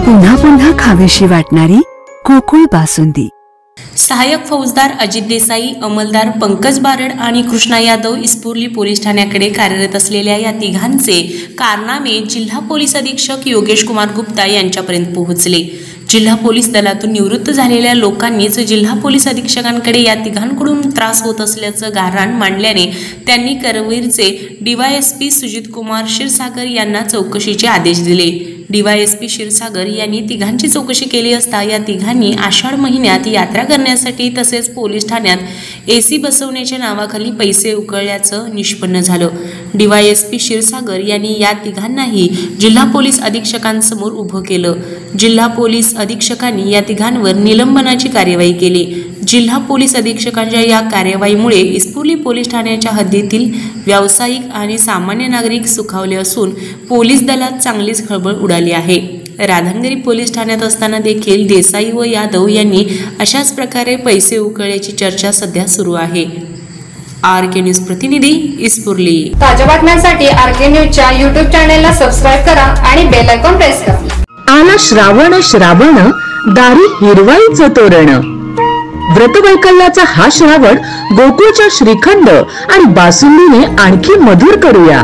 पुन्हा पुन्हा खावीशी वाटणारी गोकुळ बासुंदी। सहाय्यक फौजदार अजित देसाई, अंमलदार पंकज बारड आणि कृष्णा यादव इस्पुर्ली पोलीस ठाण्याकडे कार्यरत असलेल्या या तिघांचे कारनामे जिल्हा पोलीस अधीक्षक योगेश कुमार गुप्ता यांच्यापर्यंत पोहोचले। जिल्हा पोलीस दलातून निवृत्त झालेल्या लोकांनीच जिल्हा पोलीस अधीक्षकांकडे या तिघांकडून त्रास होत असल्याचं गाऱ्हाण मांडल्याने त्यांनी करवीरचे डीवायएसपी सुजित कुमार क्षीरसागर यांना चौकशीचे आदेश दिले। डीवायएसपी क्षीरसागर यांनी तिघांची चौकशी केली असता या तिघांनी आषाढ महिन्यात यात्रा करण्यासाठी तसेच पोलीस ठाण्यात एसी बसवण्याच्या नावाखाली पैसे उकळल्याचं निष्पन्न झालं। डीवायएसपी क्षीरसागर यांनी या तिघांनाही जिल्हा पोलीस अधीक्षकांसमोर उभं केलं। जिल्हा पोलीस अधीक्षकांनी या तिघांवर निलंबनाची कार्यवाही केली। जिल्हा पोलीस अधीक्षकांच्या या कार्यवाहीमुळे इस्पुर्ली पोलीस ठाण्याच्या हद्दीतील व्यावसायिक आणि सामान्य नागरिक सुखावले असून पोलीस दलात चांगलीच खळबळ उडाली आहे। राधानगरी पोलीस ठाण्यात असताना देखील देसाई व यादव यांनी अशाच प्रकारे पैसे उकळल्याची चर्चा सध्या सुरू आहे। आरके न्यूज प्रतिनिधी इस्पुर्ली। ताज्या बातम्यांसाठी आरके न्यूजच्या YouTube चॅनेलला सबस्क्राइब करा आणि बेल आयकॉन प्रेस करा। आला श्रावण श्रावण दारी हिरवाईचं तोरण। व्रतवैकल्याचा हा श्रावण गोकुळच्या श्रीखंड आणि बासुंदीने आणखी मधुर करूया।